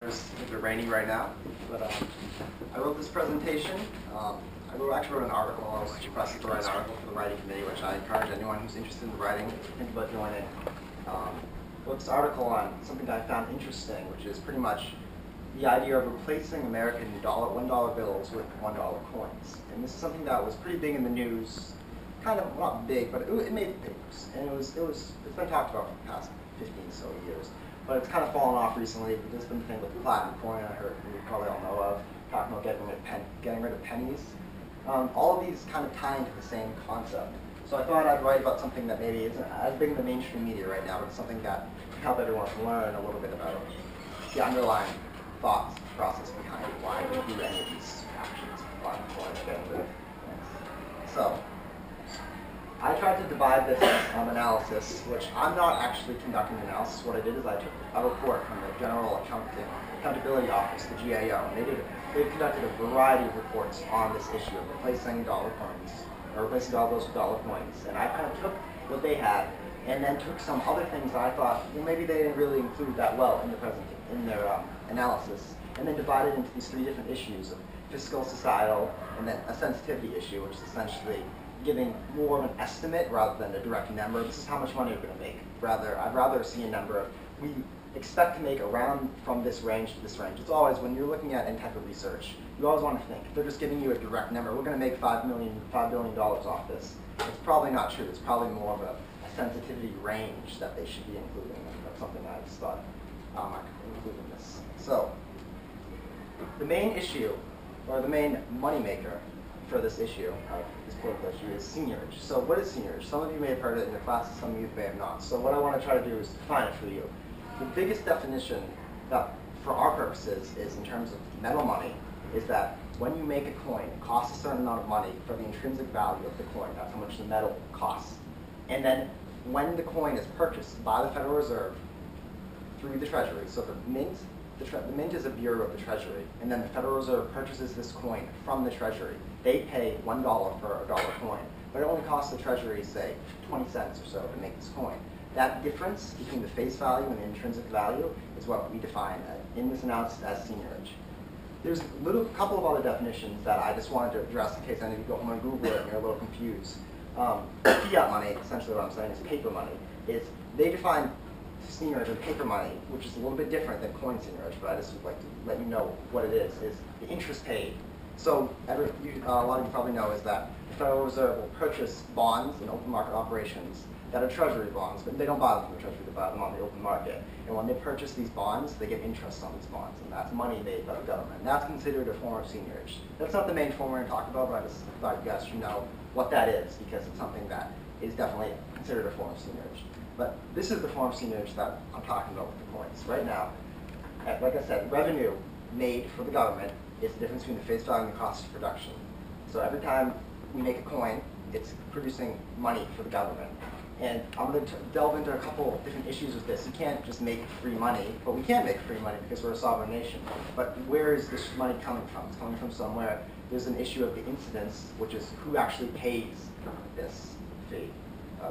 It's a bit rainy right now, but I wrote this presentation. Actually wrote an article. I was requested to write an article for the writing committee, which I encourage anyone who's interested in writing to think about joining. Wrote this article on something that I found interesting, which is pretty much the idea of replacing American $1 bills with $1 coins. And this is something that was pretty big in the news. Kind of not big, but it made the papers, and it's been talked about for the past 15 so years. But it's kind of fallen off recently. There's been the thing with the platinum coin I heard you probably all know of, talking about getting rid of pennies. All of these kind of tie into the same concept. So I thought I'd write about something that maybe isn't as big in the mainstream media right now, but it's something that can help everyone learn a little bit about the underlying thought process behind why we do any of these actions, platinum coin, getting rid of things. So I tried to divide this analysis, which I'm not actually conducting the analysis. What I did is I took a report from the General Accountability Office, the GAO, and they conducted a variety of reports on this issue of replacing dollar coins, or replacing dollar bills with dollar coins. And I kind of took what they had, and then took some other things that I thought, well, maybe they didn't really include that well in their analysis, and then divided into these three different issues of fiscal, societal, and then a sensitivity issue, which is essentially giving more of an estimate rather than a direct number. This is how much money we're going to make. I'd rather see a number of, we expect to make around from this range to this range. It's always, when you're looking at any type of research, you always want to think, if they're just giving you a direct number, we're going to make $5 billion off this. It's probably not true. It's probably more of a sensitivity range that they should be including. And that's something I just thought I could include in this. So, the main issue, or the main moneymaker for this issue, this political issue, is seniorage. So what is seniorage? Some of you may have heard it in your classes, some of you may have not. So what I want to try to do is define it for you. The biggest definition that, for our purposes, is in terms of metal money, is that when you make a coin, it costs a certain amount of money for the intrinsic value of the coin. That's how much the metal costs. And then when the coin is purchased by the Federal Reserve through the Treasury, so the mint is a bureau of the Treasury, and then the Federal Reserve purchases this coin from the Treasury. They pay $1 for a dollar coin, but it only costs the Treasury, say, 20 cents or so to make this coin. That difference between the face value and the intrinsic value is what we define in this analysis as seniorage. There's a couple of other definitions that I just wanted to address in case any of you go home and Google it and you're a little confused. Fiat money, essentially what I'm saying is paper money, is they define seniorage and paper money, which is a little bit different than coin seniorage, but I just would like to let you know what it is the interest paid. So a lot of you probably know is that the Federal Reserve will purchase bonds in open market operations that are Treasury bonds, but they don't buy them from the Treasury, they buy them on the open market. And when they purchase these bonds, they get interest on these bonds, and that's money made by the government. And that's considered a form of seniorage. That's not the main form we're going to talk about, but I just thought you guys should know what that is, because it's something that is definitely considered a form of seniorage. But this is the form of seniorage that I'm talking about with the coins. Right now, like I said, revenue made for the government is the difference between the face value and the cost of production. So every time we make a coin, it's producing money for the government. And I'm going to delve into a couple of different issues with this. You can't just make free money, but we can make free money because we're a sovereign nation. But where is this money coming from? It's coming from somewhere. There's an issue of the incidence, which is who actually pays this fee.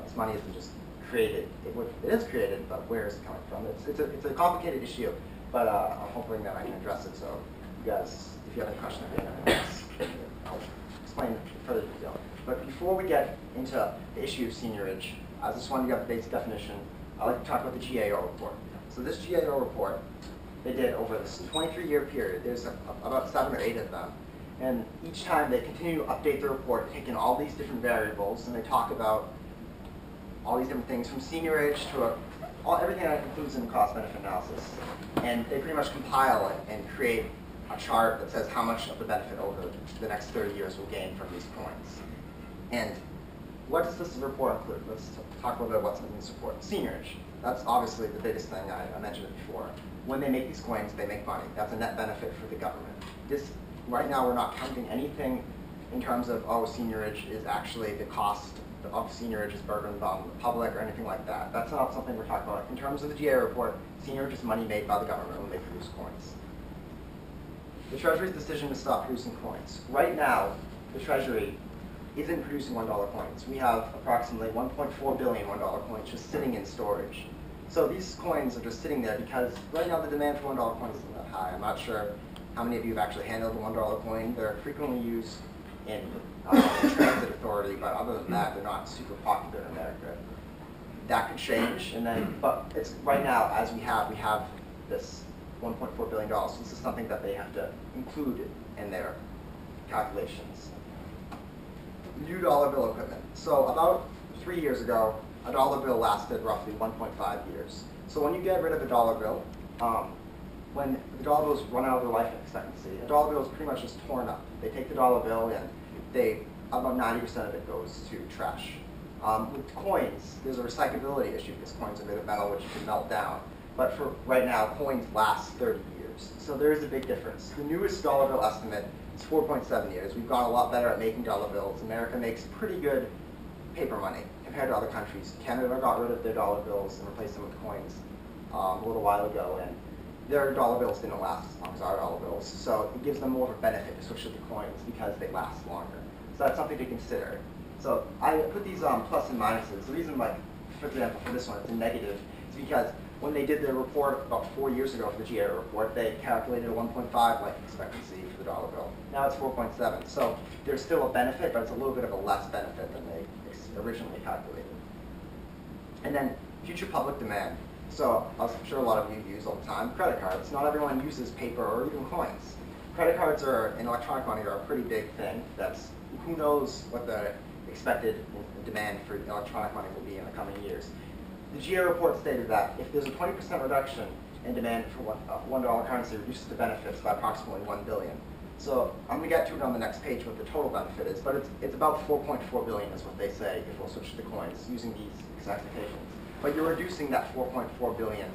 This money isn't just created. It is created, but where is it coming from? It's a complicated issue, but I'm hoping that I can address it. So you guys, if you have any questions at the end, I'll explain in further detail. But before we get into the issue of seniorage, I just wanted to get the basic definition. I'd like to talk about the GAO report. So this GAO report, they did over this 23-year period. There's about 7 or 8 of them. And each time they continue to update the report, take in all these different variables, and they talk about all these different things from seniorage to everything that includes in the cost-benefit analysis. And they pretty much compile it and create a chart that says how much of the benefit over the next 30 years will gain from these coins. And what does this report include? Let's talk a little bit about what's in this report. Seniorage. That's obviously the biggest thing. I mentioned it before. When they make these coins, they make money. That's a net benefit for the government. Right now, we're not counting anything in terms of, oh, seniorage is actually the cost of seniorage is burdened on the public or anything like that. That's not something we're talking about. In terms of the GAO report, seniorage is money made by the government when they produce coins. The Treasury's decision to stop producing coins. Right now, the Treasury isn't producing $1 coins. We have approximately 1.4 billion $1 coins just sitting in storage. So these coins are just sitting there because right now the demand for $1 coins isn't that high. I'm not sure how many of you have actually handled a $1 coin. They're frequently used in transit authority, but other than that, they're not super popular in America. That could change, but it's right now, as we have this $1.4 billion. So this is something that they have to include in their calculations. New dollar bill equipment. So about 3 years ago, a dollar bill lasted roughly 1.5 years. So when you get rid of a dollar bill, when the dollar bills run out of their life expectancy, a dollar bill is pretty much just torn up. They take the dollar bill and about 90% of it goes to trash. With coins, there's a recyclability issue because coins are made of metal which you can melt down. But for right now, coins last 30 years. So there is a big difference. The newest dollar bill estimate is 4.7 years. We've gotten a lot better at making dollar bills. America makes pretty good paper money compared to other countries. Canada got rid of their dollar bills and replaced them with coins a little while ago, and their dollar bills didn't last as long as our dollar bills. So it gives them more of a benefit to switch to the coins because they last longer. So that's something to consider. So I put these plus and minuses. The reason, like, for example, for this one, it's a negative, is because when they did their report about 4 years ago for the GA report, they calculated a 1.5 life expectancy for the dollar bill. Now it's 4.7. So there's still a benefit, but it's a little bit of a less benefit than they originally calculated. And then future public demand. So I'm sure a lot of you use all the time credit cards. Not everyone uses paper or even coins. Credit cards and electronic money are a pretty big thing. Who knows what the expected demand for electronic money will be in the coming years. The GA report stated that if there's a 20% reduction in demand for $1 currency, it reduces the benefits by approximately $1 billion. So I'm going to get to it on the next page what the total benefit is, but it's about $4.4 billion is what they say if we'll switch to coins using these expectations. But you're reducing that $4.4 billion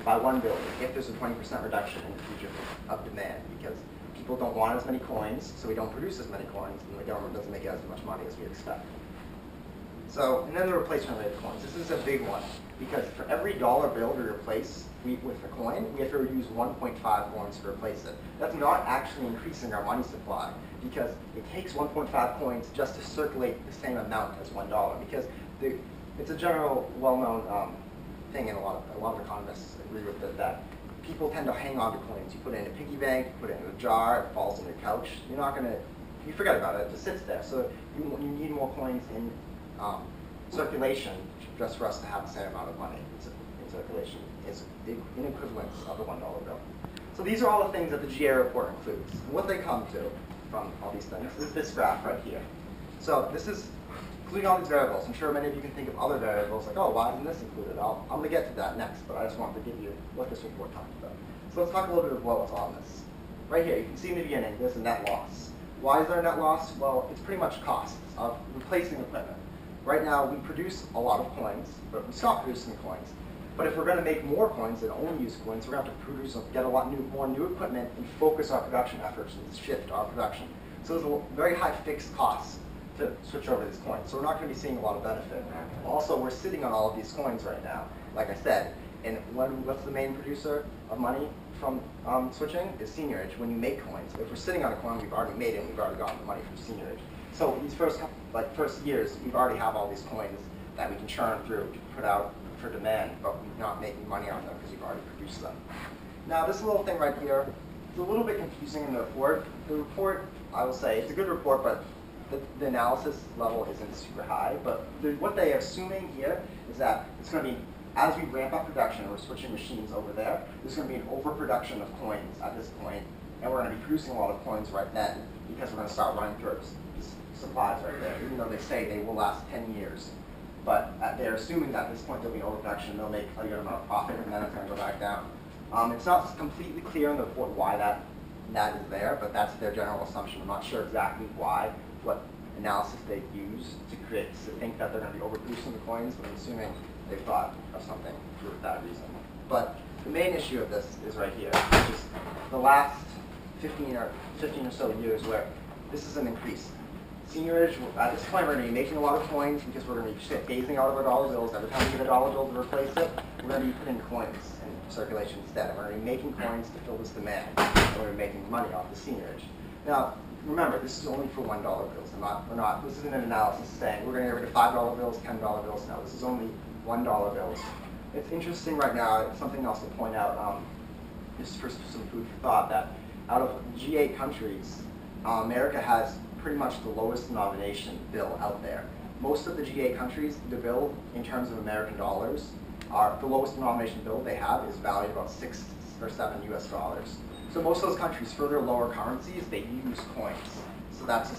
by $1 billion if there's a 20% reduction in the future of demand, because people don't want as many coins, so we don't produce as many coins, and the government doesn't make as much money as we expect. So, and then the replacement rate of coins. This is a big one, because for every dollar bill we replace with a coin, we have to use 1.5 coins to replace it. That's not actually increasing our money supply, because it takes 1.5 coins just to circulate the same amount as $1, because it's a general, well-known thing, and a lot of economists agree with it, that people tend to hang on to coins. You put it in a piggy bank, you put it in a jar, it falls on your couch. You're not going to, you forget about it, it just sits there. So you need more coins in circulation just for us to have the same amount of money in circulation. It's in equivalence of the $1 bill. So these are all the things that the GA report includes. And what they come to from all these things is this graph right here. So this is including all these variables. I'm sure many of you can think of other variables like, oh, why isn't this included? I'm going to get to that next, but I just wanted to give you what this report talked about. So let's talk a little bit of what's on this. Right here, you can see in the beginning, there's a net loss. Why is there a net loss? Well, it's pretty much costs of replacing equipment. Right now, we produce a lot of coins, but we stop producing the coins. But if we're going to make more coins and only use coins, we're going to have to get a lot more new equipment and focus our production efforts and shift our production. So there's a very high fixed costs to switch over to these coins. So we're not going to be seeing a lot of benefit. Also, we're sitting on all of these coins right now, like I said. And what's the main producer of money from switching? Is seniorage. When you make coins, if we're sitting on a coin, we've already made it, and we've already gotten the money from seniorage. So these first years, we already have all these coins that we can churn through to put out for demand, but we're not making money on them because we've already produced them. Now, this little thing right here, it's a little bit confusing in the report. The report, I will say, it's a good report, but the analysis level isn't super high. But what they are assuming here is that it's going to be, as we ramp up production and we're switching machines over there, there's going to be an overproduction of coins at this point, and we're going to be producing a lot of coins right then because we're going to start running through these supplies right there, even though they say they will last 10 years. But they're assuming that at this point there'll be overproduction, they'll make a good amount of profit, and then it's going to go back down. It's not completely clear in the report why that is there, but that's their general assumption. I'm not sure exactly why, what analysis they use to think that they're going to be overproducing the coins, but I'm assuming they thought of something for that reason. But the main issue of this is right here, which is the last 15 or so years where this is an increase. Seniorage, at this point, we're going to be making a lot of coins because we're going to be phasing out of our dollar bills. Every time we get a dollar bill to replace it, we're going to be putting coins in circulation instead. And we're going to be making coins to fill this demand. And we're going to be making money off the seniorage. Now, remember, this is only for $1 bills. This isn't an analysis saying we're going to get rid of $5 bills, $10 bills. No, this is only $1 bills. it's interesting right now, it's something else to point out, just for some food for thought, that out of G8 countries, America has pretty much the lowest denomination bill out there. Most of the G8 countries, the bill in terms of American dollars, the lowest denomination bill they have is valued about 6 or 7 US dollars. So most of those countries, for their lower currencies, they use coins. So that's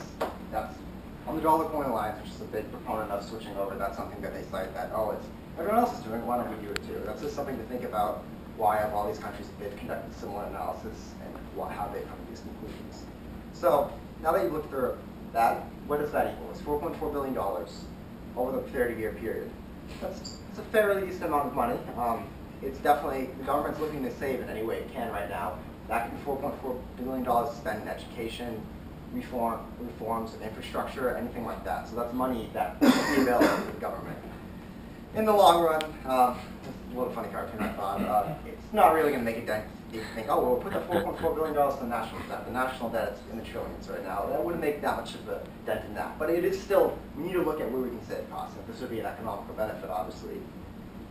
on the dollar coin alliance, which is a big proponent of switching over. That's something that they cite that, oh, it's everyone else is doing it, why don't we do it too? That's just something to think about. Why of all these countries they've conducted similar analysis and how they come to these conclusions. So now that you've looked through that, what does that equal? It's $4.4 billion over the 30-year period. It's a fairly decent amount of money. It's definitely, the government's looking to save in any way it can right now. That could be $4.4 billion to spend in education, reforms, infrastructure, anything like that. So that's money that will be available to the government. In the long run, it's a little funny cartoon I thought, it's not really going to make a dent. You think, oh, well, we'll put that $4.4 billion to the national debt. The national debt is in the trillions right now. That wouldn't make that much of a dent in that. But it is still, we need to look at where we can save costs. If this would be an economical benefit, obviously,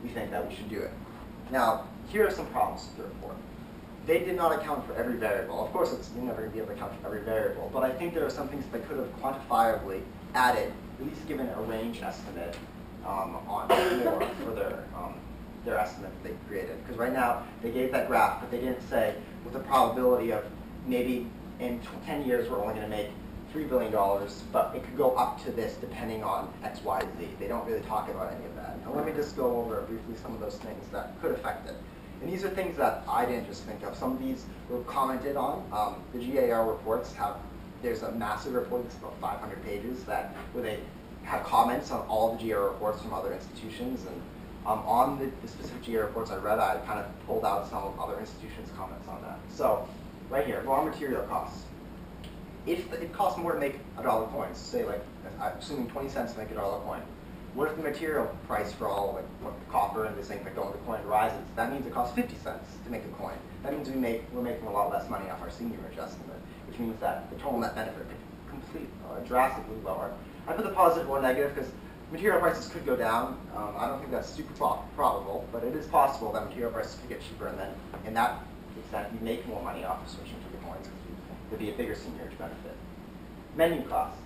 we think that we should do it. Now, here are some problems with the report. They did not account for every variable. Of course, you're never going to be able to account for every variable, but I think there are some things that could have quantifiably added, at least given a range estimate on more for their estimate that they created. Because right now, they gave that graph, but they didn't say with a probability of maybe in 10 years we're only going to make $3 billion, but it could go up to this depending on X, Y, Z. They don't really talk about any of that. Now let me just go over briefly some of those things that could affect it. And these are things that I didn't just think of. Some of these were commented on. The GAR reports there's a massive report that's about 500 pages where they have comments on all the GAR reports from other institutions. And on the specific GAR reports I read, I kind of pulled out some of other institutions' comments on that. So right here, raw material costs. If it costs more to make a dollar coin, say like, I'm assuming 20 cents to make a dollar coin, what if the material price for all like copper and the zinc that go into coin rises? That means it costs 50 cents to make a coin. That means we're making a lot less money off our senior estimate, which means that the total net benefit could drastically lower. I put the positive or negative because material prices could go down. I don't think that's super probable, but it is possible that material prices could get cheaper, and then in that extent, you make more money off of switching to the coins because there'd be a bigger seniorage benefit. Menu costs.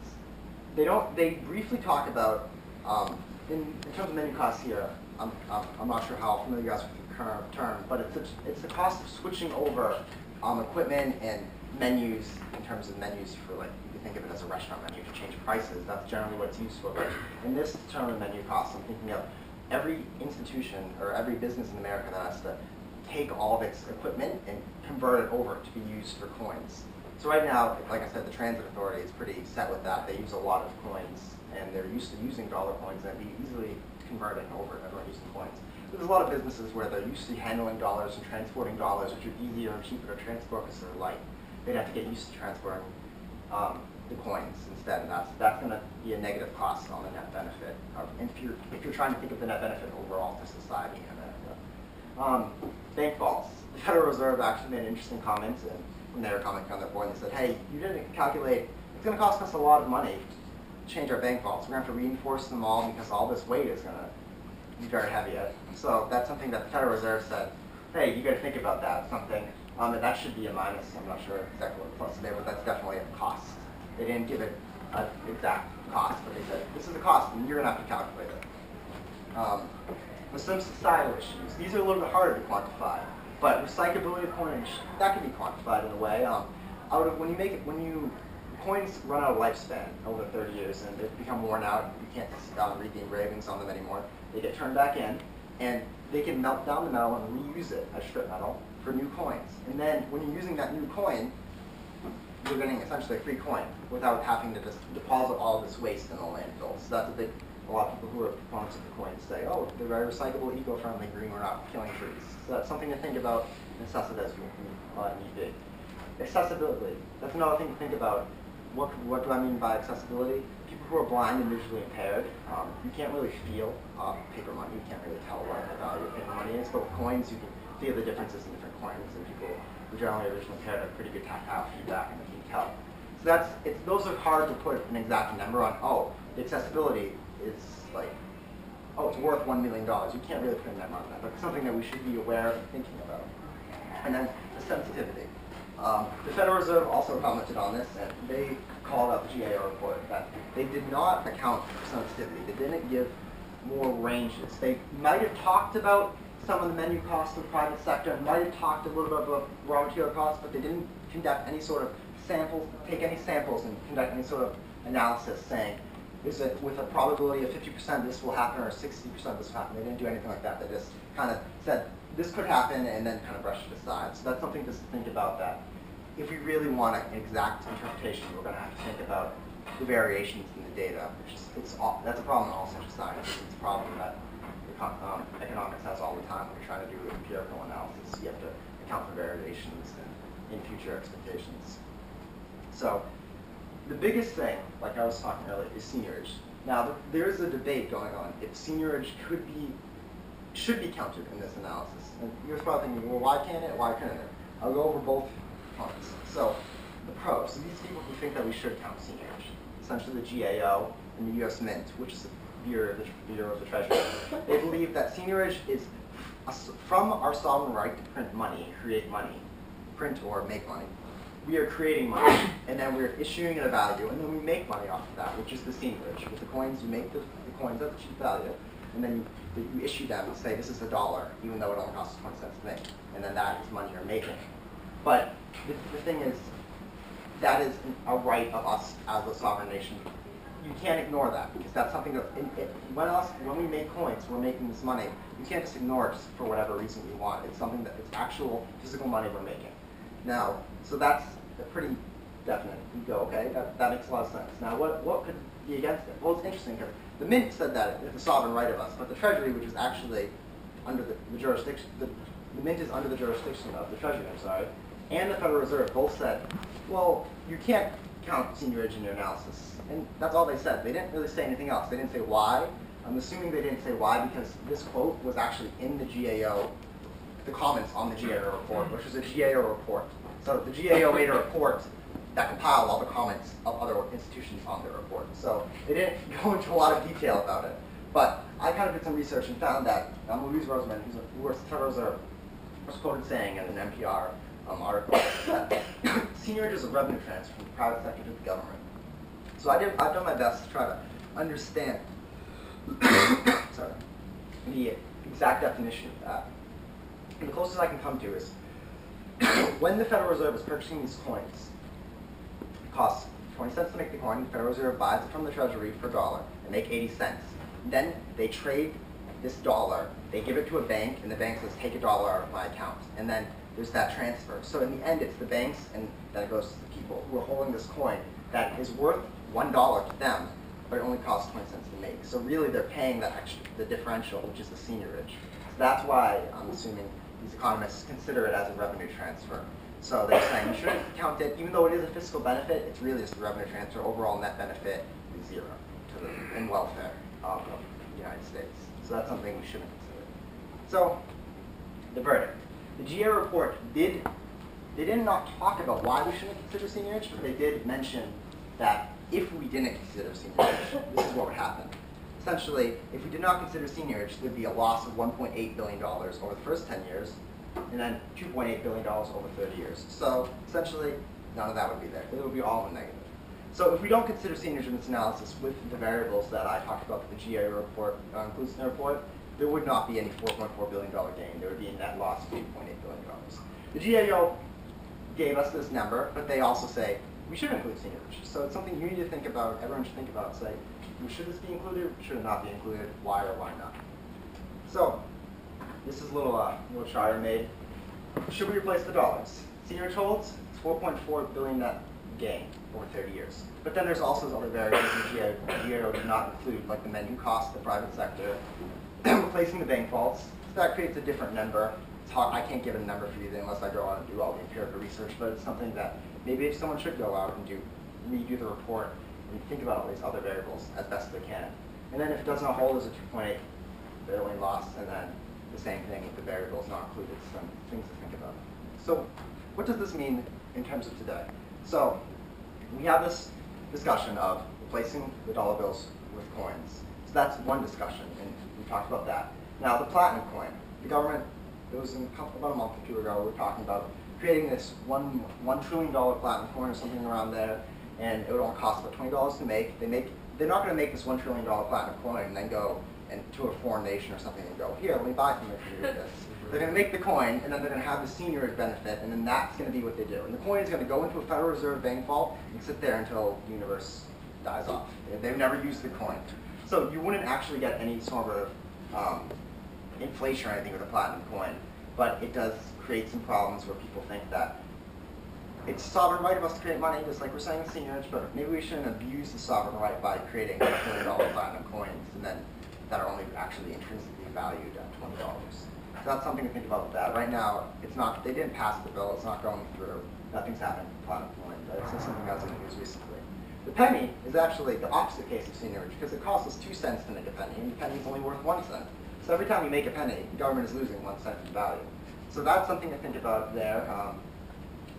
They briefly talk about, in terms of menu costs here, I'm not sure how familiar you guys with the current term, but it's the cost of switching over equipment and menus in terms of menus for, like, you can think of it as a restaurant menu to change prices. That's generally what it's used for. But in this term of menu costs, I'm thinking of every institution or every business in America that has to take all of its equipment and convert it over to be used for coins. So right now, like I said, the Transit Authority is pretty set with that. They use a lot of coins, and they're used to using dollar coins and be easily converting over. Everyone using coins. There's a lot of businesses where they're used to handling dollars and transporting dollars, which are easier and cheaper to transport because they're light. They'd have to get used to transporting the coins instead, and that's going to be a negative cost on the net benefit. If you're trying to think of the net benefit overall to society in America. Bank vaults. The Federal Reserve actually made interesting comments when they were commenting on their board. They said, hey, you didn't calculate, it's going to cost us a lot of money to change our bank vaults. We're going to have to reinforce them all because all this weight is going to be very heavy. So that's something that the Federal Reserve said, hey, you got to think about that. Something that should be a minus. I'm not sure exactly what the plus is there, but that's definitely a cost. They didn't give it an exact cost, but they said, this is the cost, and you're going to have to calculate it. With some societal issues, these are a little bit harder to quantify, but recyclability of coinage, that can be quantified in a way. When coins run out of lifespan over 30 years and they become worn out, you can't read the engravings on them anymore, they get turned back in, and they can melt down the metal and reuse it as strip metal for new coins. And then when you're using that new coin, you're getting essentially a free coin without having to just deposit all of this waste in the landfill. So that's a lot of people who are proponents of the coins say, oh, they're very recyclable, eco-friendly, green, we're not killing trees. So that's something to think about and assess it as need be. Accessibility. That's another thing to think about. What do I mean by accessibility? People who are blind and visually impaired, you can't really feel paper money. You can't really tell what the value of paper money is. But with coins, you can feel the differences in different coins, and people who generally are visually impaired have pretty good tactile feedback and they can tell. So those are hard to put an exact number on. Oh, the accessibility is like oh, it's worth $1 million. You can't really put a number on that, but it's something that we should be aware of and thinking about. And then the sensitivity. The Federal Reserve also commented on this, and they called out the GAO report that they did not account for sensitivity. They didn't give more ranges. They might have talked about some of the menu costs of the private sector, might have talked a little bit about raw material costs, but they didn't conduct any sort of samples, take any samples and conduct any sort of analysis saying, is it with a probability of 50% this will happen or 60% this will happen. They didn't do anything like that. They just kind of said this could happen and then kind of brushed it aside. So that's something to think about, that if we really want an exact interpretation, we're going to have to think about the variations in the data, which is, that's a problem in all such sciences. It's a problem that economics has all the time when you're trying to do empirical analysis. You have to account for variations in future expectations. So the biggest thing, like I was talking earlier, is seniorage. Now, there is a debate going on if seniorage should be counted in this analysis. And you're probably thinking, well, why can't it? Why couldn't it? I'll go over both points. So the pros. So these people who think that we should count seniorage, essentially the GAO and the U.S. Mint, which is the Bureau of the Treasury, they believe that seniorage is from our sovereign right to print money, create money, print or make money. We are creating money, and then we're issuing it a value, and then we make money off of that, which is the seniorage. With the coins, you make the coins at the cheap value, and then you issue them and say this is $1, even though it only costs 20 cents to make, and then that is money you're making. But the thing is, that is a right of us as a sovereign nation. You can't ignore that, because that's something that, when we make coins, we're making this money. You can't just ignore it for whatever reason you want. It's something that, it's actual physical money we're making. Now, so that's a pretty definite. You go, okay, that makes a lot of sense. Now, what could be against it? Well, it's interesting, because the Mint said that it's a sovereign right of us, but the Treasury, which is actually under the jurisdiction, the Mint is under the jurisdiction of the Treasury, and the Federal Reserve both said, well, you can't count seniorage in your analysis. And that's all they said. They didn't really say anything else. They didn't say why. I'm assuming they didn't say why because this quote was actually in the GAO, the comments on the GAO report, which was a GAO report. So the GAO made a report that compiled all the comments of other institutions on their report. So they didn't go into a lot of detail about it. But I kind of did some research and found that Louise Roseman, who works at the Federal Reserve, was quoted saying in an NPR article that seniorage is a revenue transfer from the private sector to the government. So I've done my best to try to understand sorry, the exact definition of that. And the closest I can come to is when the Federal Reserve is purchasing these coins, it costs 20 cents to make the coin. The Federal Reserve buys it from the Treasury for $1 and make 80 cents. Then they trade this $1, they give it to a bank, and the bank says, take $1 out of my account. And then there's that transfer. So in the end, it's the banks, and then it goes to the people who are holding this coin that is worth $1 to them, but it only costs 20 cents to make. So really, they're paying that extra, the differential, which is the seniorage. So that's why I'm assuming these economists consider it as a revenue transfer. So they're saying you shouldn't count it, even though it is a fiscal benefit, it's really just a revenue transfer. Overall net benefit is zero to the welfare of the United States. So that's something we shouldn't consider. So the verdict. The GA report they did not talk about why we shouldn't consider seniorage, but they did mention that if we didn't consider seniorage, this is what would happen. Essentially, if we did not consider seniorage, there'd be a loss of $1.8 billion over the first 10 years, and then $2.8 billion over 30 years. So essentially, none of that would be there. It would be all in negative. So if we don't consider seniorage in this analysis with the variables that I talked about that the GA report includes in the report, there would not be any $4.4 billion gain. There would be a net loss of $8.8 billion. The GAO gave us this number, but they also say we should include seniorage. So it's something you need to think about, everyone should think about, say, should this be included, should it not be included, why or why not? So this is a little chart I made. Should we replace the dollars? Seniorage holds, it's $4.4 billion net gain over 30 years. But then there's also other variables the GAO did not include, like the menu cost, the private sector, replacing the bank vaults. So that creates a different number. It's hard, I can't give a number for you unless I go out and do all the empirical research, but it's something that maybe if someone should go out and redo the report and think about all these other variables as best they can. And then if it does not hold as a 2.8 billion loss, and then the same thing with the variables not included, some things to think about. So what does this mean in terms of today? So we have this discussion of replacing the dollar bills with coins. So that's one discussion, and we talked about that. Now, the platinum coin. The government, it was about a month or two ago, we were talking about creating this $1 trillion platinum coin or something around there, and it would only cost about $20 to make. They're not going to make this $1 trillion platinum coin and then go to a foreign nation or something and go, here, let me buy something for you with this. They're going to make the coin, and then they're going to have the seniorage benefit, and then that's going to be what they do. And the coin is going to go into a Federal Reserve bank vault and sit there until the universe dies off. They've never used the coin. So you wouldn't actually get any sort of inflation or anything with a platinum coin, but it does create some problems where people think that it's sovereign right of us to create money, just like we're saying in seniorage, but maybe we shouldn't abuse the sovereign right by creating $1 trillion platinum coins and then that are only actually intrinsically valued at $20. So that's something to think about with that. Right now, it's not. They didn't pass the bill. It's not going through. Nothing's happening with platinum coin. But it's just something that was in the news recently. The penny is actually the opposite case of seniorage because it costs us 2 cents to make a penny, and the penny is only worth 1 cent. So every time you make a penny, the government is losing 1 cent in value. So that's something to think about there.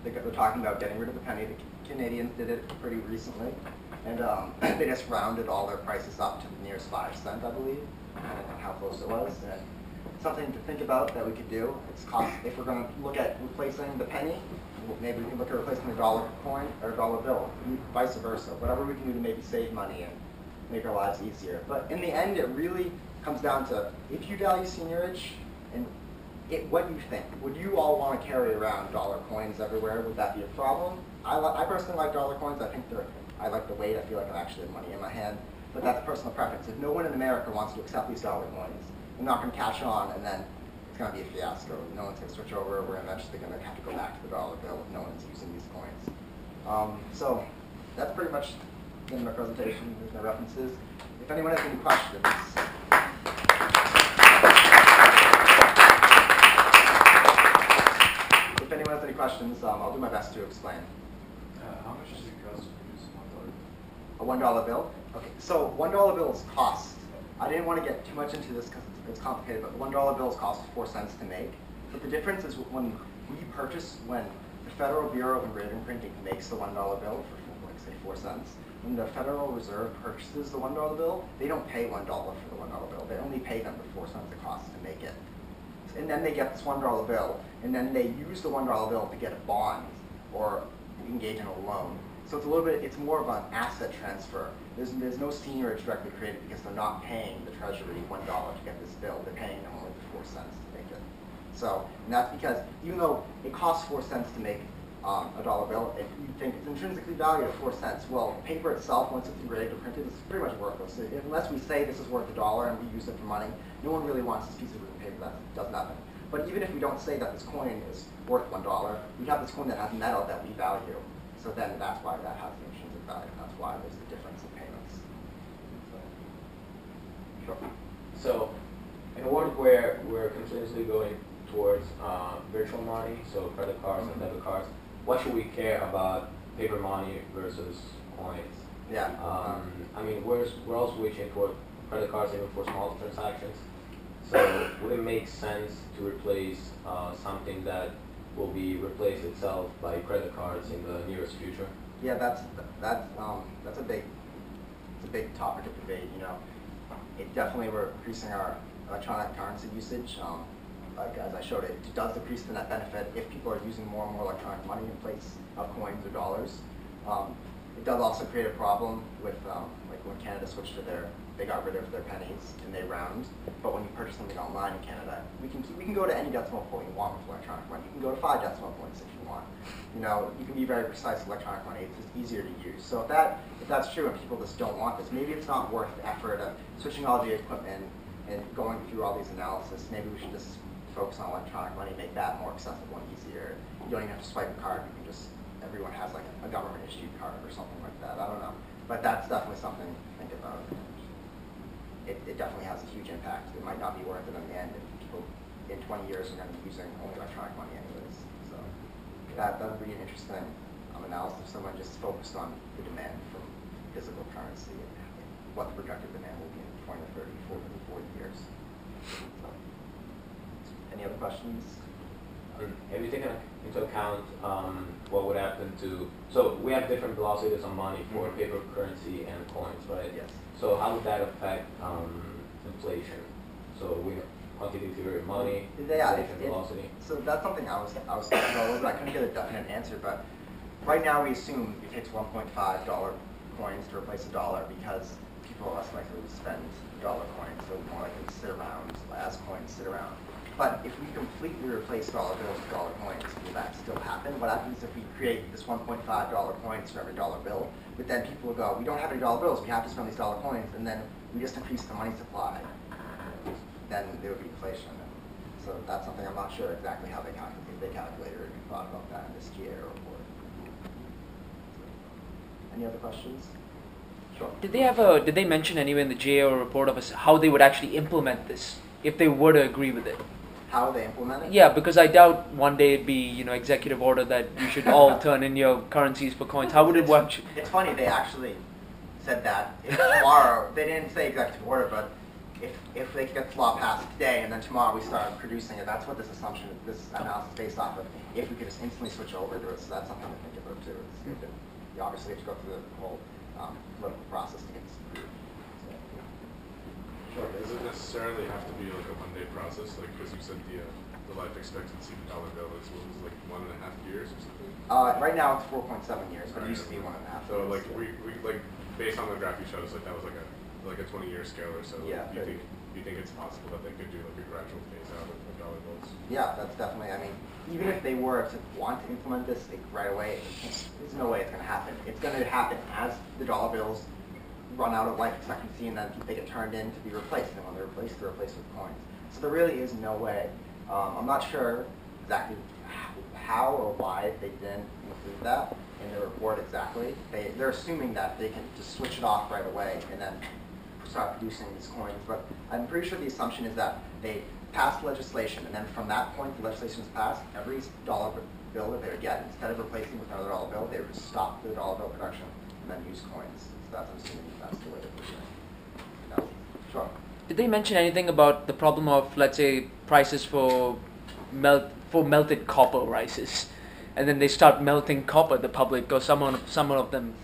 They're talking about getting rid of the penny. The Canadians did it pretty recently, and they just rounded all their prices up to the nearest 5 cents, I believe, depending on how close it was. And something to think about that we could do. It's cost, if we're going to look at replacing the penny, maybe we can look at replacing the dollar coin or dollar bill, vice versa. Whatever we can do to maybe save money and make our lives easier. But in the end, it really comes down to if you value seniorage and what you think. Would you all want to carry around dollar coins everywhere? Would that be a problem? I personally like dollar coins. I like the weight. I feel like I actually have money in my hand. But that's a personal preference. If no one in America wants to accept these dollar coins, they're not going to catch on, and then it's going to be a fiasco. No one's going to switch over. We're eventually going to have to go back to the dollar bill if no one's using these coins. So that's pretty much the end of my presentation. There's no references. If anyone has any questions. If anyone has any questions, I'll do my best to explain. How much does it cost to produce A $1 bill? Okay, so $1 bills cost. I didn't want to get too much into this because it's complicated, but $1 bills cost 4 cents to make. But the difference is when the Federal Bureau of Engraving and Printing makes the $1 bill for, like, say, 4 cents, when the Federal Reserve purchases the $1 bill, they don't pay $1 for the $1 bill. They only pay them the 4 cents it costs to make it. And then they get this $1 bill, and then they use the $1 bill to get a bond or engage in a loan. So it's a little bit, it's more of an asset transfer. There's no seniorage directly created because they're not paying the Treasury $1 to get this bill. They're paying them only the 4 cents to make it. So, and that's because even though it costs 4 cents to make a dollar bill, if you think it's intrinsically valued at 4 cents, well, paper itself, once it's engraved or printed, is pretty much worthless. Unless we say this is worth $1 and we use it for money, no one really wants this piece of written paper that does nothing. But even if we don't say that this coin is worth $1, we have this coin that has metal that we value. So then that's why that has the intrinsic value. That's why there's the difference in payments. Sure. So, in a world where we're continuously going towards virtual money, so credit cards and debit cards, what should we care about paper money versus coins? Yeah. I mean, we're all switching toward credit cards even for small transactions. So, would it make sense to replace something that will be replaced itself by credit cards in the nearest future? Yeah, that's a big topic of debate. You know, it definitely we're increasing our electronic currency usage. Like as I showed it does decrease the net benefit if people are using more and more electronic money in place of coins or dollars. It does also create a problem with like when Canada switched to they got rid of their pennies and they round. But when you purchase something online in Canada, we can go to any decimal point you want with electronic money. You can go to 5 decimal points if you want. You know, you can be very precise with electronic money. It's just easier to use. So if that's true and people just don't want this, maybe it's not worth the effort of switching all the equipment and going through all these analysis. Maybe we should just focus on electronic money, make that more accessible and easier. You don't even have to swipe a card. You can just, everyone has like a government issued card or something like that. I don't know. But that's definitely something to think about. It definitely has a huge impact. It might not be worth it in the end if people in 20 years are going to be using only electronic money anyways. So that would be an interesting analysis if someone just focused on the demand from physical currency and what the projected demand will be in 20, 30, 40 years. So, any other questions? Have you taken into account what would happen to, so we have different velocities on money for paper currency and coins, right? Yes. So how would that affect inflation? So we quantity theory of money, Yeah, inflation velocity. so that's something I was thinking about a little bit. I couldn't get a definite answer, but right now we assume it takes $1.5 coins to replace a dollar because people are less likely to spend dollar coins, so more likely to sit around as coins sit around. But if we completely replace dollar bills with dollar coins, will that still happen? What happens if we create this $1.5 coins for every dollar bill, but then people will go, we don't have any dollar bills, we have to spend these dollar coins, and then we just increase the money supply, then there would be inflation. So that's something I'm not sure exactly how they calculate. If they calculated or even thought about that in this GA report. Any other questions? Sure. Did they mention anywhere in the GAO report of us how they would actually implement this if they were to agree with it? How they implement it? Yeah, because I doubt one day it'd be executive order that you should all turn in your currencies for coins. How would it work? It's funny, they actually said that if tomorrow, they didn't say executive order, but if they could get the law passed today and then tomorrow we start producing it, that's what this assumption, this analysis is based off of. If we could just instantly switch over to it, so that's something to think about too. You obviously have to go through the whole political process to get this approved. Sure. Does it necessarily have to be like a one-day process? Like, because you said the life expectancy of the dollar bill is like 1.5 years or something? Right now it's 4.7 years, but it used to be 1.5 years. So like we like based on the graph you showed us, like that was like a 20-year scale or so. Yeah. Do you think it's possible that they could do like a gradual phase out of dollar bills? Yeah, that's definitely, I mean, even if they were to want to implement this like, right away, there's no way it's going to happen. It's going to happen as the dollar bills run out of life expectancy and then they get turned in to be replaced. And when they're replaced, they're replaced with coins. So there really is no way. I'm not sure exactly how or why they didn't include that in the report exactly. They're assuming that they can just switch it off right away and then start producing these coins. But I'm pretty sure the assumption is that they pass legislation, and then from that point the legislation is passed, every dollar bill that they would get, instead of replacing with another dollar bill, they would just stop the dollar bill production and then use coins. So that's, I'm assuming that's the way they're doing it. No. Sure. Did they mention anything about the problem of, let's say, prices for melted copper rises, and then they start melting copper? The public or some of them.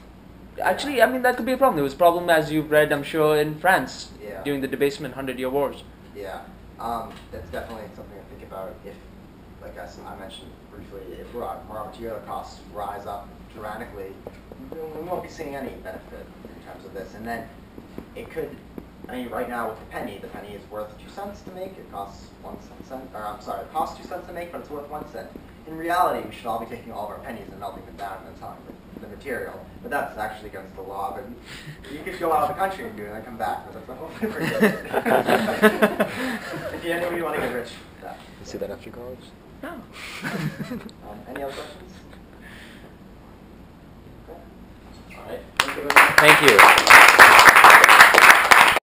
Actually, I mean that could be a problem. There was a problem, as you've read, I'm sure, in France during the debasement 100-year wars. Yeah, that's definitely something to think about. If, like I mentioned briefly, if raw material costs rise up dramatically, we won't be seeing any benefit in terms of this. And then it could. I mean, right now with the penny is worth 2 cents to make. It costs 1 cent. Or I'm sorry, it costs 2 cents to make, but it's worth 1 cent. In reality, we should all be taking all of our pennies and melting them down and then selling the material. But that's actually against the law. But you could go out of the country and do it and then come back. But that's a whole different case. If you know you want to get rich, that. You see that after college? No. Any other questions? Okay. All right. Thank you very much. Thank you.